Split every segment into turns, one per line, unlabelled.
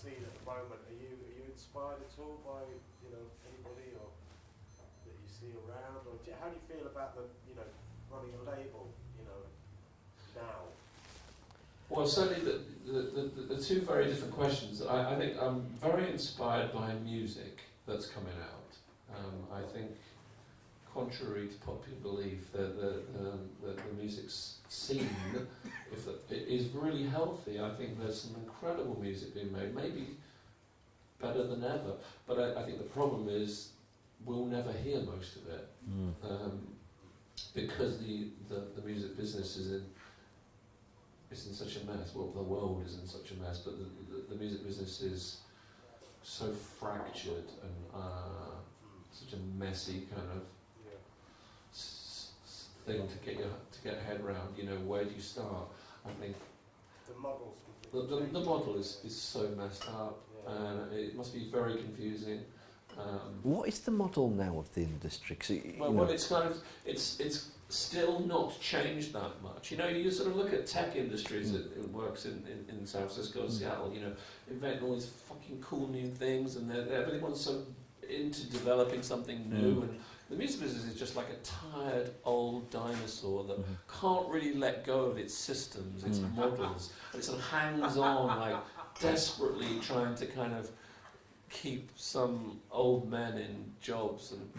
scene at the moment, are you inspired at all by anybody or that you see around, or how do you feel about the running a label now?
Well, certainly the two very different questions. I think I'm very inspired by music that's coming out. I think, contrary to popular belief, the music scene is really healthy. I think there's some incredible music being made, maybe better than ever. But I think the problem is we'll never hear most of it because the music business is in such a mess. Well, the world is in such a mess, but the music business is so fractured and such a messy kind of thing to get a head around. Where do you start? I think the model is so messed up, and it must be very confusing.
What is the model now of the industry? 'Cause
it's still not changed that much. You sort of look at tech industries. It works in San Francisco and Seattle. Inventing all these fucking cool new things, and everyone's so into developing something new. And the music business is just like a tired old dinosaur that can't really let go of its systems, its models. And it sort of hangs on, like desperately trying to kind of keep some old men in jobs and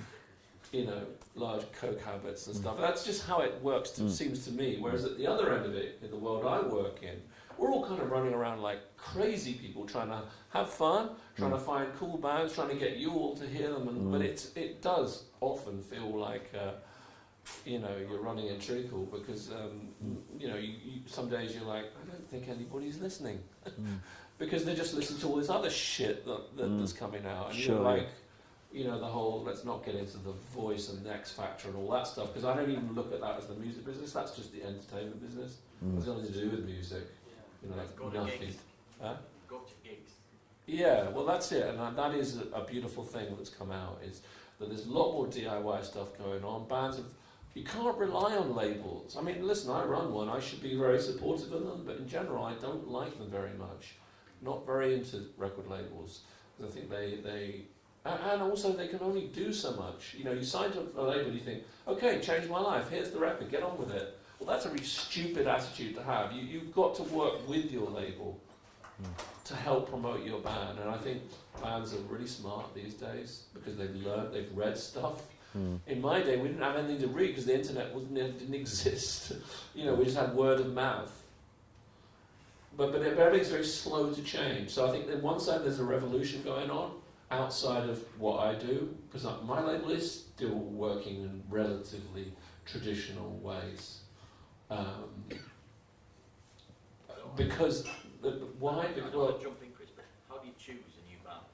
large coke habits and stuff. That's just how it works, seems to me. Whereas at the other end of it, in the world I work in, we're all kind of running around like crazy people, trying to have fun, trying to find cool bands, trying to get you all to hear them. But it does often feel like you're running in treacle because you some days you're like, I don't think anybody's listening because they just listen to all this other shit that's coming out, and you're like, the whole, let's not get into the Voice and the X Factor and all that stuff, because I don't even look at that as the music business. That's just the entertainment business. It's got to do with music. Nothing.
Go to gigs.
Yeah, well that's it, and that is a beautiful thing that's come out, is that there's a lot more DIY stuff going on. You can't rely on labels. I mean, listen, I run one, I should be very supportive of them, but in general I don't like them very much. Not very into record labels, because I think they and also they can only do so much. You sign to a label, you think, okay, change my life, here's the record, get on with it. Well, that's a really stupid attitude to have. You've got to work with your label to help promote your band, and I think bands are really smart these days because they've read stuff. In my day, we didn't have anything to read because the internet didn't exist. We just had word of mouth. But everything's very slow to change. So I think on one side there's a revolution going on outside of what I do, because my label is still working in relatively traditional ways. Because why? Because
jump in, Chris. How do you choose a new band?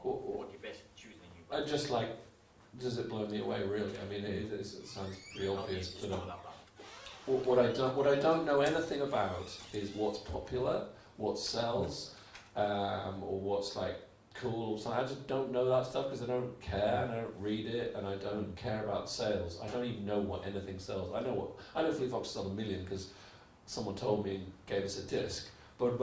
What do you best choose a new band?
Just like, does it blow me away? Really? I mean, it sounds pretty obvious, but what I don't know anything about is what's popular, what sells, or what's like cool or something. I just don't know that stuff because I don't care, and I don't read it, and I don't care about sales. I don't even know what anything sells. I know Fleet Foxes sold 1 million because someone told me and gave us a disc, but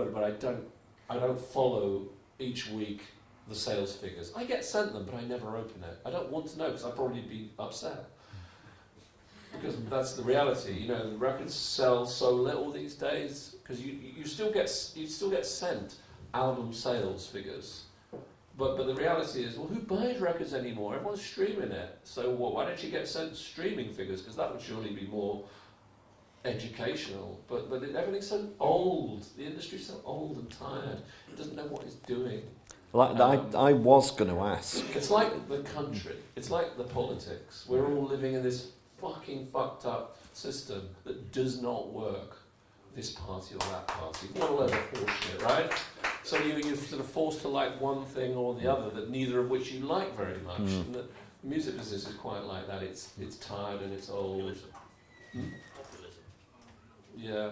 I don't follow each week the sales figures. I get sent them, but I never open it. I don't want to know because I'd probably be upset. Because that's the reality, the records sell so little these days. Because you still get sent album sales figures, but the reality is, well, who buys records anymore? Everyone's streaming it. So why don't you get sent streaming figures? Because that would surely be more educational. But everything's so old. The industry's so old and tired. It doesn't know what it's doing.
Well, I was going to ask.
It's like the country. It's like the politics. We're all living in this fucking fucked up system that does not work. This party or that party. Not a load of horseshit, right? So you're sort of forced to like one thing or the other, that neither of which you like very much. And the music business is quite like that. It's tired and it's old.
Populism.
Yeah.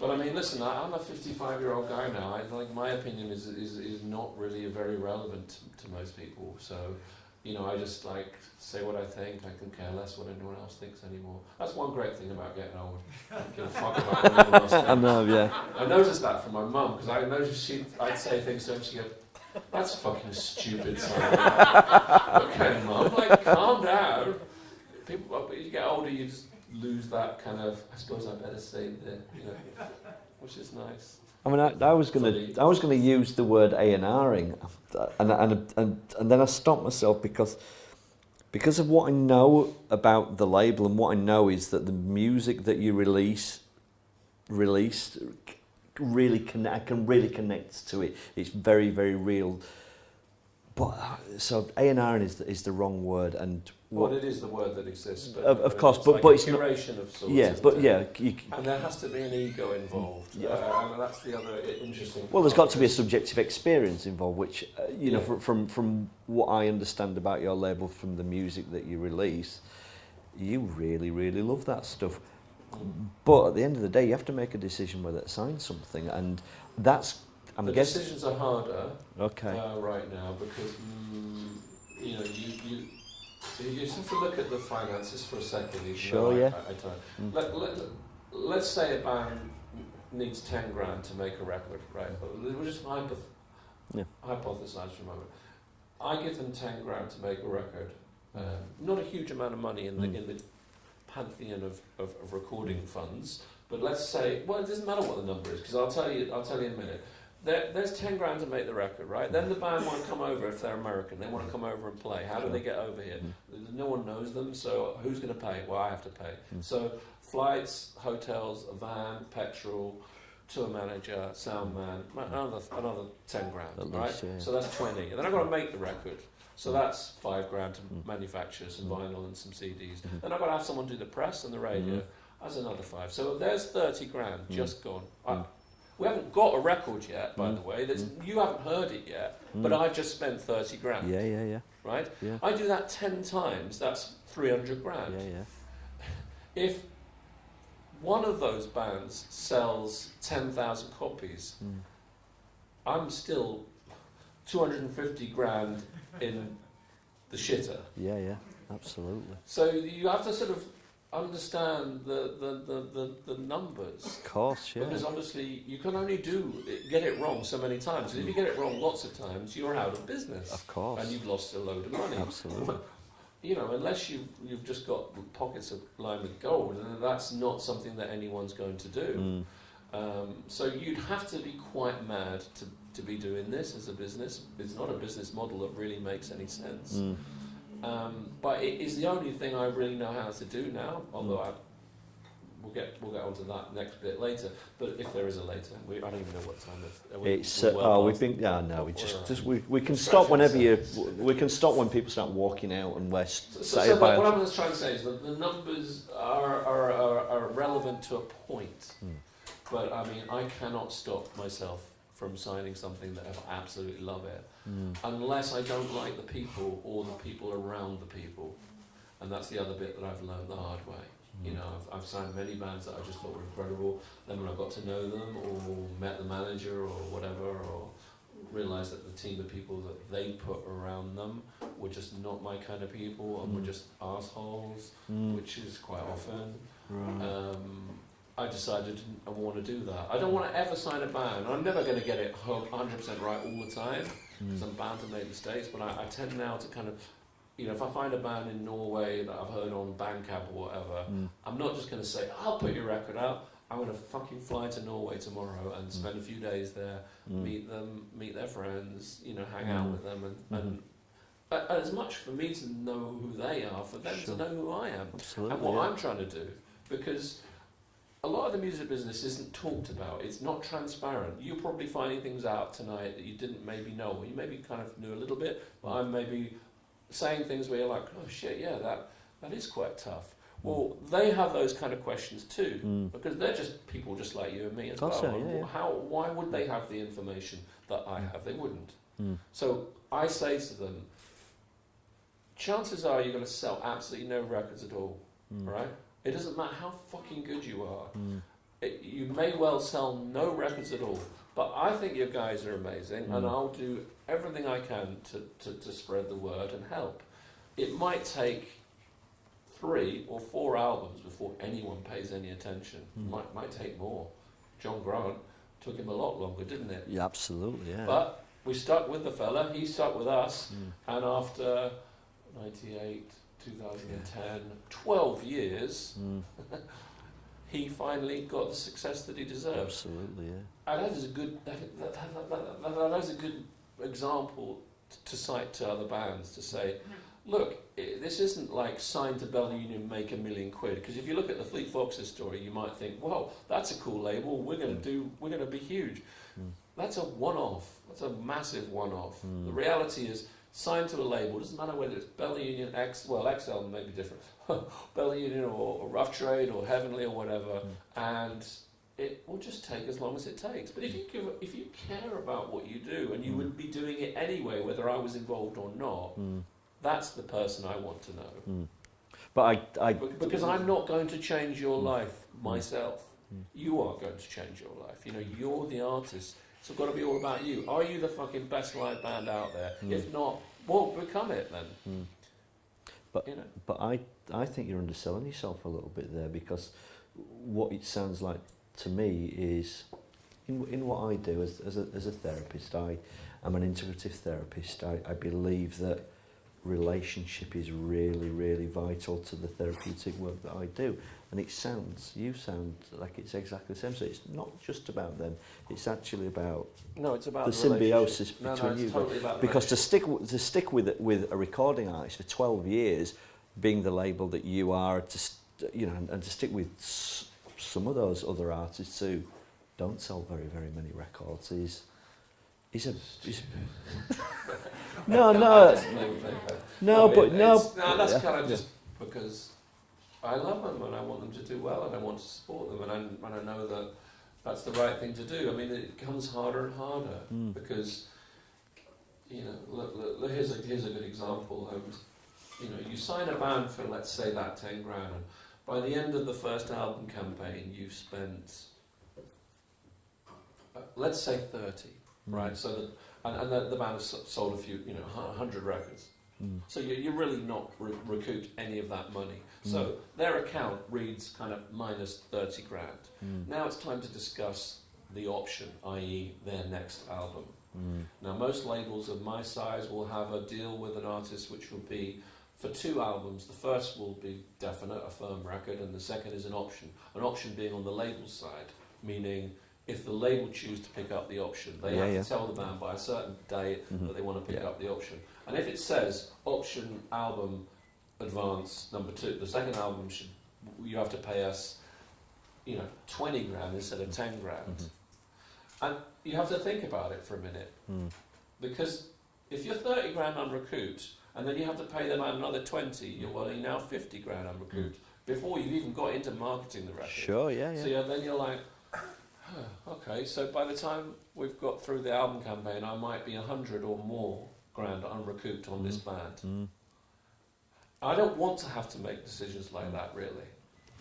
But I mean, listen, I'm a 55-year-old guy now. I think my opinion is not really very relevant to most people. So I just like say what I think. I can care less what anyone else thinks anymore. That's one great thing about getting old. I don't give a fuck about what anyone else thinks.
I know, yeah.
I noticed that from my mum, because I noticed I'd say things to her and she'd go, "That's fucking stupid, Simon." Okay, Mum, like, calm down. People, but you get older, you just lose that kind of, I suppose I better say that, which is nice.
I mean, I was gonna use the word A&Ring, and then I stopped myself because of what I know about the label, and what I know is that the music that you released really I can really connect to it. It's very, very real. But so A&R is the wrong word, and
well, it is the word that exists. But,
of course,
it's
but
like
but
a
it's not.
curation of sorts.
Yeah, but
it?
yeah,
and there has to be an ego involved.
Yeah.
And that's the other interesting.
Well, there's
part
got to be a subjective experience involved, which from what I understand about your label, from the music that you release, you really, really love that stuff. But at the end of the day, you have to make a decision whether to sign something, and that's.
The decisions are harder
Okay.
Right now because you just have to look at the finances for a second.
Sure, yeah.
Let's say a band needs 10 grand to make a record, right? We'll just hypothesize for a moment. I give them 10 grand to make a record. Not a huge amount of money in the pantheon of recording funds, but let's say, well, it doesn't matter what the number is, because I'll tell you in a minute. There's 10 grand to make the record, right? Then the band want to come over if they're American. They want to come over and play. How do they get over here? No one knows them, so who's going to pay? Well, I have to pay. So flights, hotels, a van, petrol, tour manager, sound man, another 10 grand, right?
Least, yeah.
So that's 20. And then I've got to make the record. So that's 5 grand to manufacture some vinyl and some CDs. Then I've got to have someone do the press and the radio. That's another 5. So there's 30 grand just gone. We haven't got a record yet, by the way. You haven't heard it yet, but I've just spent 30 grand.
Yeah.
Right?
Yeah.
I do that 10 times, that's 300 grand.
Yeah.
If one of those bands sells 10,000 copies, I'm still 250 grand in the shitter.
Yeah. Absolutely.
So you have to sort of understand the numbers.
Of course, yeah.
Because obviously you can only get it wrong so many times. And if you get it wrong lots of times, you're out of business.
Of course.
And you've lost a load of money.
Absolutely.
Unless you've just got pockets of lined with gold, and that's not something that anyone's going to do. So you'd have to be quite mad to be doing this as a business. It's not a business model that really makes any sense. But it is the only thing I really know how to do now. Although we'll get onto that next bit later. But if there is a later, I don't even know what time we can stop whenever
we can stop when people start walking out and we're
So what I'm just trying to say is that the numbers are relevant to a point. But I mean, I cannot stop myself from signing something that I absolutely love it, unless I don't like the people or the people around the people. And that's the other bit that I've learned the hard way. I've signed many bands that I just thought were incredible. Then when I got to know them, or met the manager, or whatever, or realised that the team of people that they put around them were just not my kind of people, and were just assholes, which is quite often.
Right.
I decided I want to do that. I don't want to ever sign a band. I'm never going to get it 100% right all the time, because I'm bound to make mistakes, but I tend now to kind of, if I find a band in Norway that I've heard on Bandcamp or whatever, I'm not just going to say, I'll put your record out. I'm going to fucking fly to Norway tomorrow and spend a few days there, meet them, meet their friends, hang out with them, and as much for me to know who they are, for them to know who I am.
Absolutely,
and what I'm trying to do, because a lot of the music business isn't talked about. It's not transparent. You're probably finding things out tonight that you didn't maybe know, or you maybe kind of knew a little bit, but I'm maybe saying things where you're like, oh shit, yeah, that is quite tough. Well, they have those kind of questions too, because they're just people just like you and me as well.
So, yeah.
Why would they have the information that I have? They wouldn't. So I say to them, chances are you're going to sell absolutely no records at all, right? It doesn't matter how fucking good you are. You may well sell no records at all, but I think your guys are amazing, and I'll do everything I can to spread the word and help. it might take 3 or 4 albums before anyone pays any attention. Might take more. John Grant took him a lot longer, didn't it?
Yeah, absolutely, yeah.
But we stuck with the fella, he stuck with us, and after 98, 2010, 12 years, he finally got the success that he deserved.
Absolutely, yeah.
And that is a good, that is a good example to cite to other bands, to say, look, this isn't like sign to Bell Union, make £1 million. Because if you look at the Fleet Foxes story, you might think, well, that's a cool label. We're going to be huge. That's a one-off. That's a massive one-off. The reality is, sign to a label. Doesn't matter whether it's Bell Union, XL may be different. Bell Union or Rough Trade or Heavenly or whatever, and it will just take as long as it takes. But if you care about what you do, and you would be doing it anyway, whether I was involved or not. That's the person I want to know.
But
because I'm not going to change your life myself. You are going to change your life. You know, you're the artist. It's got to be all about you. Are you the fucking best live band out there? If not, well, become it then.
But
you know.
But I think you're underselling yourself a little bit there, because what it sounds like to me is in what I do as a therapist. I'm an integrative therapist. I believe that relationship is really, really vital to the therapeutic work that I do. And you sound like it's exactly the same. So it's not just about them, it's actually about
it's about
the symbiosis between
it's
you.
totally about
because to stick with a recording artist for 12 years, being the label that you are, and to stick with some of those other artists who don't sell very, very many records is
that's kind of just because I love them and I want them to do well and I want to support them, and I know that that's the right thing to do. I mean, it becomes harder and harder because, you know, look, here's a good example. You sign a band for, let's say, that 10 grand, and by the end of the first album campaign, you've spent, let's say, 30. Right, so the band has sold a few, 100 records. So you're really not recouped any of that money. So their account reads kind of minus 30 grand. Now it's time to discuss the option, i.e. their next album. Now most labels of my size will have a deal with an artist which will be for 2 albums. The first will be definite, a firm record, and the second is an option. An option being on the label side, meaning if the label choose to pick up the option, they have to tell the band by a certain date that they want to pick up the option. And if it says option album advance number 2, the second album you have to pay us, 20 grand instead of 10 grand. And you have to think about it for a minute, because if you're 30 grand unrecouped and then you have to pay them out another 20, you're now 50 grand unrecouped before you've even got into marketing the record.
Sure, yeah.
So then you're like, okay, so by the time we've got through the album campaign, I might be 100 or more grand unrecouped on this band. I don't want to have to make decisions like that, really.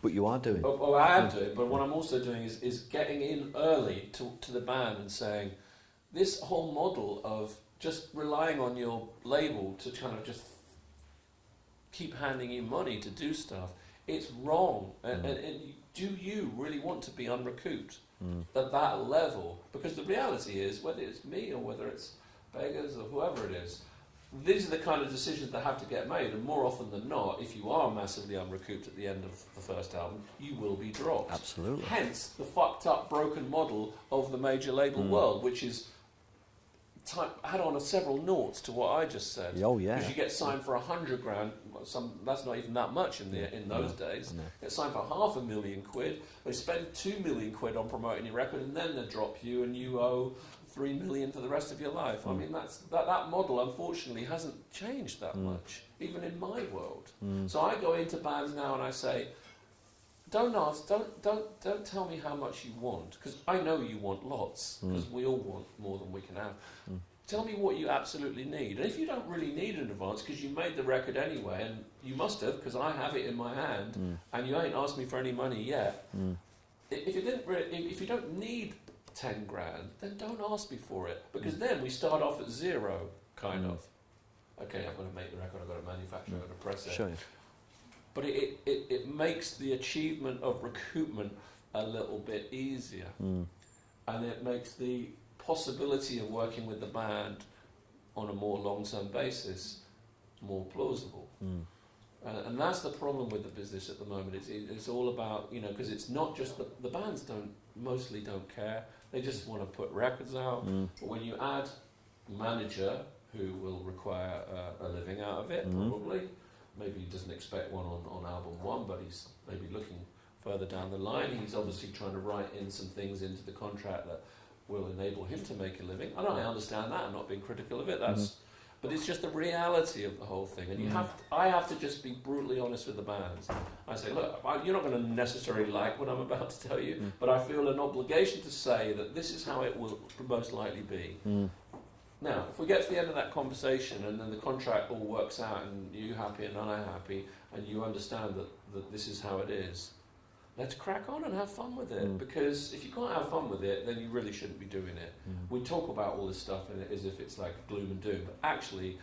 But you are doing.
Well, I am doing, but what I'm also doing is getting in early to the band and saying, this whole model of just relying on your label to kind of just keep handing you money to do stuff, it's wrong. And do you really want to be unrecouped at that level? Because the reality is, whether it's me or whether it's Beggars or whoever it is, these are the kind of decisions that have to get made, and more often than not, if you are massively unrecouped at the end of the first album, you will be dropped.
Absolutely.
Hence the fucked up, broken model of the major label world, which is add on several noughts to what I just said.
Oh yeah.
Because you get signed for 100 grand. That's not even that much in those days.
No.
Get signed for £500,000. They spend £2 million on promoting your record, and then they drop you, and you owe $3 million for the rest of your life. I mean, that model unfortunately hasn't changed that much, even in my world. So I go into bands now and I say, don't tell me how much you want, because I know you want lots, because we all want more than we can have. Tell me what you absolutely need. And if you don't really need an advance, because you made the record anyway, and you must have, because I have it in my hand, and you ain't asked me for any money yet. If you don't need 10 grand, then don't ask me for it, because then we start off at 0, kind of. okay, I've got to make the record, I've got to manufacture, I've got to press it.
Sure.
But it makes the achievement of recoupment a little bit easier. And it makes the possibility of working with the band on a more long-term basis more plausible. And that's the problem with the business at the moment. It's all about, you know, because it's not just the bands mostly don't care. They just want to put records out. But when you add manager, who will require a living out of it, probably. Maybe he doesn't expect one on album one, but he's maybe looking further down the line. He's obviously trying to write in some things into the contract that will enable him to make a living. I understand that. I'm not being critical of it. But it's just the reality of the whole thing. And I have to just be brutally honest with the bands. I say, look, you're not going to necessarily like what I'm about to tell you, but I feel an obligation to say that this is how it will most likely be. Now, if we get to the end of that conversation and then the contract all works out and you're happy and I'm happy and you understand that this is how it is, let's crack on and have fun with it. Because if you can't have fun with it, then you really shouldn't be doing it. We talk about all this stuff as if it's like gloom and doom, but actually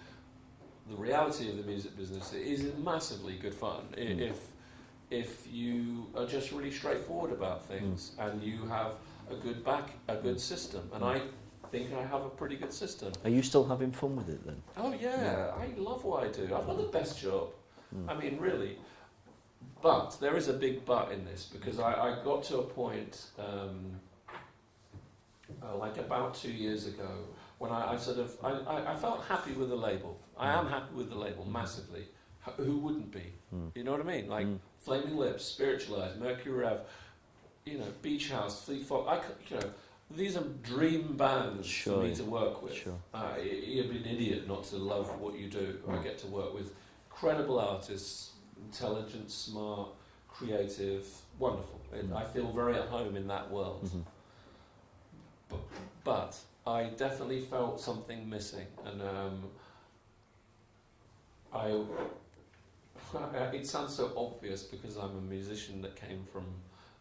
the reality of the music business is massively good fun if you are just really straightforward about things and you have a good system. And I think I have a pretty good system.
Are you still having fun with it then?
Oh yeah, I love what I do. I've got the best job. I mean, really. But there is a big but in this, because I got to a point, like about 2 years ago, when I felt happy with the label. I am happy with the label, massively. Who wouldn't be? You know what I mean? Like Flaming Lips, Spiritualized, Mercury Rev, you know, Beach House, Fleet Fox. These are dream bands for me to work with. You'd be an idiot not to love what you do. I get to work with credible artists, intelligent, smart, creative, wonderful. I feel very at home in that world. But I definitely felt something missing, and it sounds so obvious because I'm a musician that came from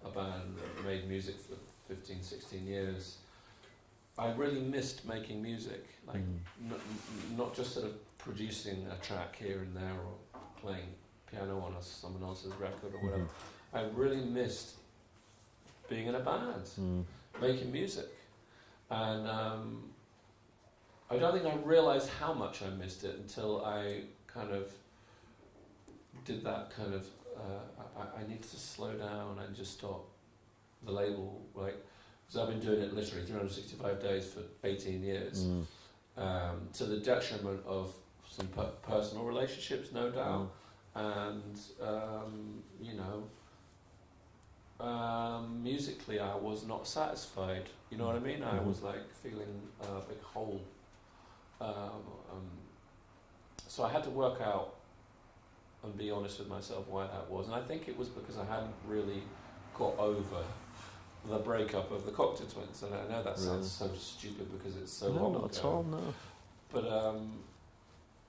a band that made music for 15, 16 years. I really missed making music, like not just sort of producing a track here and there or playing piano on someone else's record or whatever. I really missed being in a band, making music. And I don't think I realised how much I missed it until I kind of did that kind of, I need to slow down and just stop the label, right? Because I've been doing it literally 365 days for 18 years, to the detriment of some personal relationships, no doubt. And musically I was not satisfied, you know what I mean? I was like feeling a big hole. So I had to work out and be honest with myself why that was. And I think it was because I hadn't really got over the breakup of the Cocteau Twins. And I know that sounds so stupid because it's so long ago.
Not at all, no.
But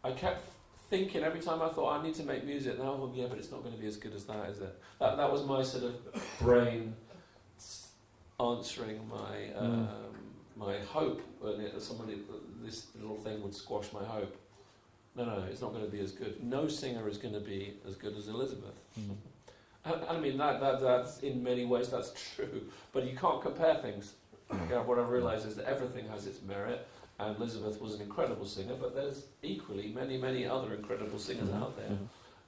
I kept thinking every time I thought I need to make music, but it's not going to be as good as that, is it? That was my sort of brain answering my hope. This little thing would squash my hope. No, it's not going to be as good. No singer is going to be as good as Elizabeth. I mean, that's in many ways that's true, but you can't compare things. What I've realised is that everything has its merit, and Elizabeth was an incredible singer, but there's equally many, many other incredible singers out there,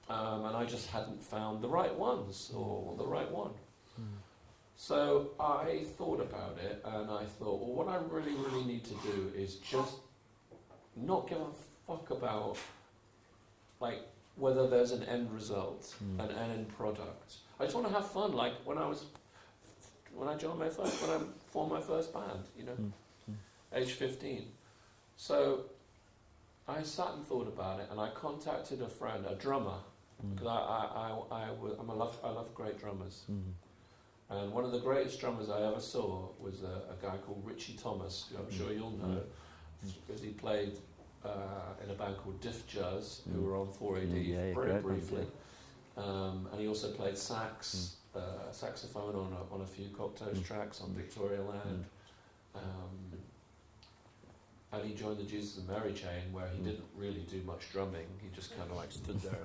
and I just hadn't found the right ones, or the right one. So I thought about it, and I thought, well, what I really, really need to do is just not give a fuck about, like, whether there's an end result, an end product. I just want to have fun, like when I formed my first band, you know, age 15. So I sat and thought about it, and I contacted a friend, a drummer, because I love great drummers. And one of the greatest drummers I ever saw was a guy called Richie Thomas, who I'm sure you'll know, because he played in a band called Diff Jazz, who were on 4AD very briefly. And he also played saxophone on a few Cocteau's tracks on Victoria Land. and he joined the Jesus and Mary chain, where he didn't really do much drumming. He just kind of like stood there.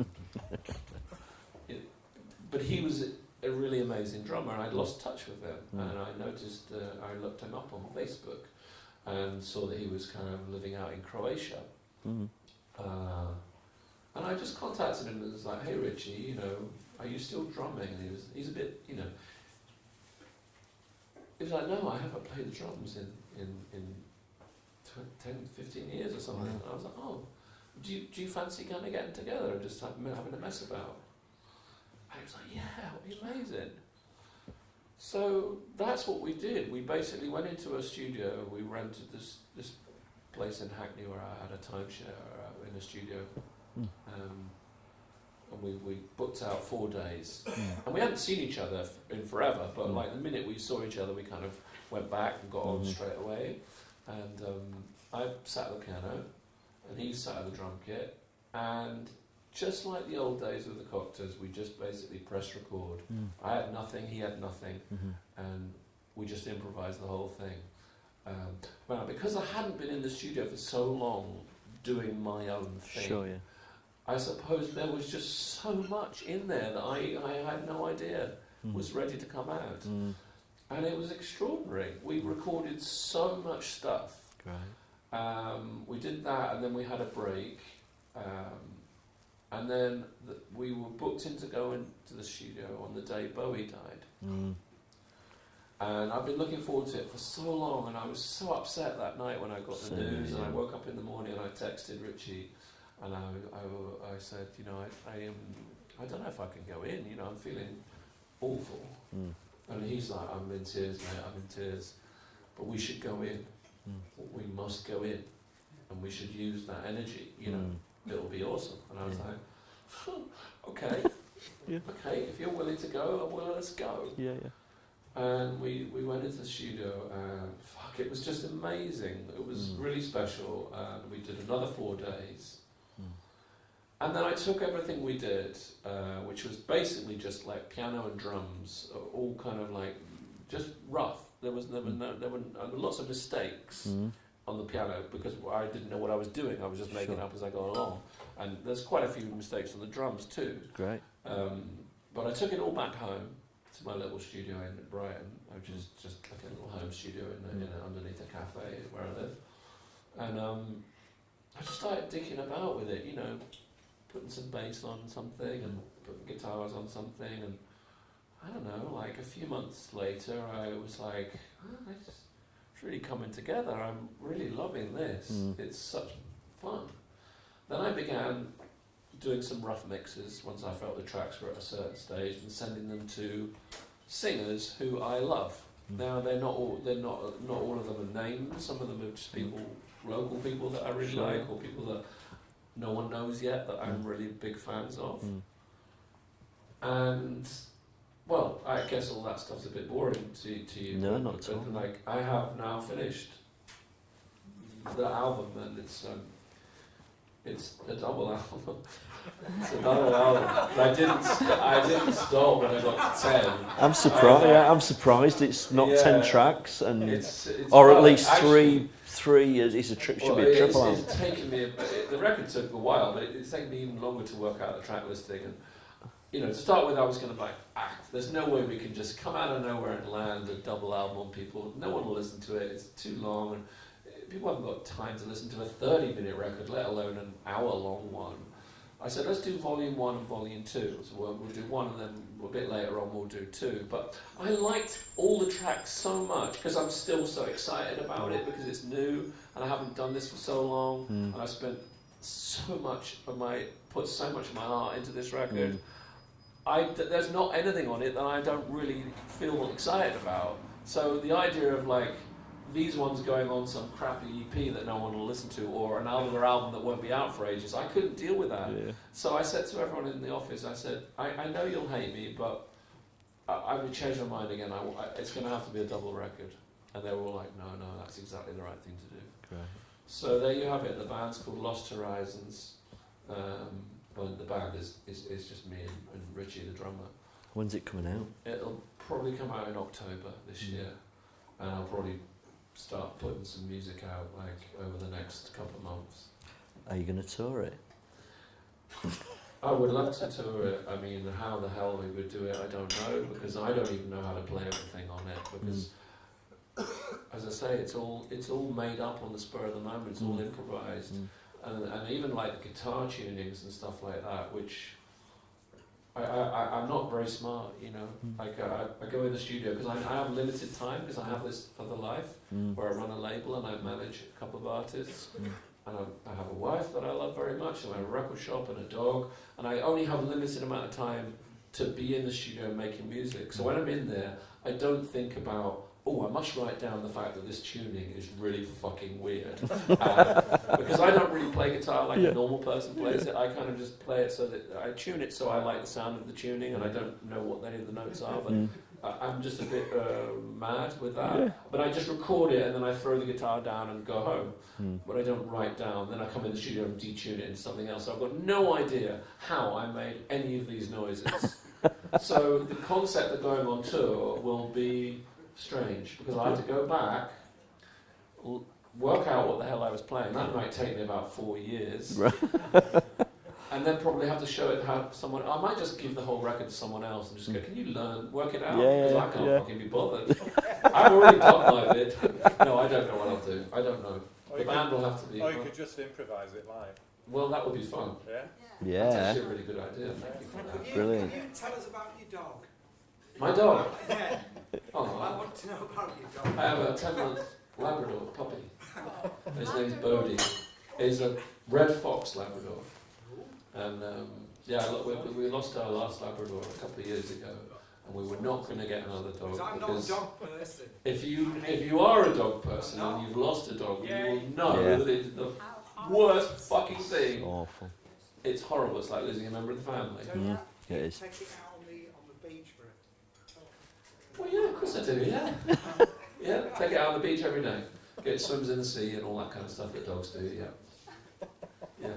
But he was a really amazing drummer, and I'd lost touch with him. And I noticed, I looked him up on Facebook and saw that he was kind of living out in Croatia. And I just contacted him and was like, "Hey Richie, you know, are you still drumming?" And he's a bit, you know, he was like, "No, I haven't played the drums in 10, 15 years or something." And I was like, "Oh, do you fancy kind of getting together and just having a mess about?" And he was like, "Yeah, it'll be amazing." So that's what we did. We basically went into a studio. We rented this place in Hackney where I had a timeshare in a studio. And we booked out 4 days. And we hadn't seen each other in forever, but like the minute we saw each other, we kind of went back and got on straight away. And I sat at the piano, and he sat at the drum kit, and just like the old days with the Cocteaus, we just basically pressed record. I had nothing, he had nothing, and we just improvised the whole thing. Well, because I hadn't been in the studio for so long doing my own thing,
Sure, yeah.
I suppose there was just so much in there that I had no idea was ready to come out. And it was extraordinary. We recorded so much stuff.
Great.
We did that, and then we had a break. And then we were booked in to go into the studio on the day Bowie died. And I've been looking forward to it for so long, and I was so upset that night when I got the news, and I woke up in the morning and I texted Richie, and I said, you know, I don't know if I can go in, you know, I'm feeling awful. And he's like, "I'm in tears, mate, I'm in tears, but we should go in. We must go in, and we should use that energy, you know, it'll be awesome." And I was like, "Okay, okay, if you're willing to go, well, let's go."
Yeah.
And we went into the studio, and it was just amazing. It was really special, and we did another 4 days. And then I took everything we did, which was basically just like piano and drums, all kind of like just rough. There were lots of mistakes on the piano because I didn't know what I was doing. I was just making up as I go along. And there's quite a few mistakes on the drums too.
Great.
But I took it all back home to my little studio in Brighton, which is just like a little home studio underneath a cafe where I live. And I just started dicking about with it, you know, putting some bass on something and putting guitars on something, and I don't know, like a few months later I was like, it's really coming together, I'm really loving this, it's such fun. Then I began doing some rough mixes once I felt the tracks were at a certain stage, and sending them to singers who I love. Now they're not all of them are names, some of them are just people, local people that I really like, or people that no one knows yet that I'm really big fans of. And well, I guess all that stuff's a bit boring to you.
No, not at all.
Like, I have now finished the album, and it's a double album. It's a double album. I didn't stop when I got to 10.
I'm surprised. I'm surprised it's not 10 tracks, and
it's
or at least three. It's should be a triple album.
It's taken me the record took a while, but it's taken me even longer to work out the track listing. And you know, to start with, I was going to be like, there's no way we can just come out of nowhere and land a double album on people. No one will listen to it. It's too long, and people haven't got time to listen to a 30-minute record, let alone an hour-long one. I said, let's do volume 1 and volume 2. So we'll do 1, and then a bit later on we'll do 2. But I liked all the tracks so much because I'm still so excited about it, because it's new and I haven't done this for so long, and I spent put so much of my heart into this record. There's not anything on it that I don't really feel excited about. So the idea of like these ones going on some crappy EP that no one will listen to, or an album that won't be out for ages, I couldn't deal with that. Yeah. So I said to everyone in the office, I said, I know you'll hate me, but I would change my mind again. It's going to have to be a double record. And they were all like, no, that's exactly the right thing to do.
Great.
So there you have it. The band's called Lost Horizons. But the band is just me and Richie, the drummer.
When's it coming out?
It'll probably come out in October this year, and I'll probably start putting some music out like over the next couple of months.
Are you going to tour it?
I would love to tour it. I mean, how the hell we would do it, I don't know, because I don't even know how to play everything on it. Because, as I say, it's all made up on the spur of the moment. It's all improvised, and even like the guitar tunings and stuff like that, which I'm not very smart, you know. Like I go in the studio because I have limited time because I have this other life where I run a label and I manage a couple of artists. And I have a wife that I love very much, and I have a record shop and a dog, and I only have a limited amount of time to be in the studio making music. So when I'm in there, I don't think about, oh, I must write down the fact that this tuning is really fucking weird. Because I don't really play guitar like a normal person plays it. I kind of just play it so that I tune it so I like the sound of the tuning, and I don't know what any of the notes are, but I'm just a bit mad with that. But I just record it and then I throw the guitar down and go home. But I don't write down. Then I come in the studio and detune it into something else. So I've got no idea how I made any of these noises. So the concept of going on tour will be strange because I have to go back, work out what the hell I was playing. That might take me about 4 years. And then probably have to show it how someone. I might just give the whole record to someone else and just go, can you work it out? Because I can't fucking be bothered. I've already done my bit. No, I don't know what I'll do. I don't know. The band will have to be.
Or you could just improvise it live.
Well, that would be fun.
Yeah?
That's actually a really good idea. Thank you for that.
Brilliant.
Can you tell us about your dog?
My dog?
Yeah.
Oh,
I want to know about your dog.
I have a 10-month Labrador puppy. His name's Bodie. He's a red fox Labrador. And look, we lost our last Labrador a couple of years ago, and we were not going to get another dog.
I'm not a dog person.
If you are a dog person and you've lost a dog, you will know that it's the worst fucking thing.
Awful.
It's horrible. It's like losing a member of the family.
It is.
Take it out on the beach for it.
Well, yeah, of course I do. Yeah, yeah. Take it out on the beach every day. Get swims in the sea and all that kind of stuff that dogs do. Yeah, yeah.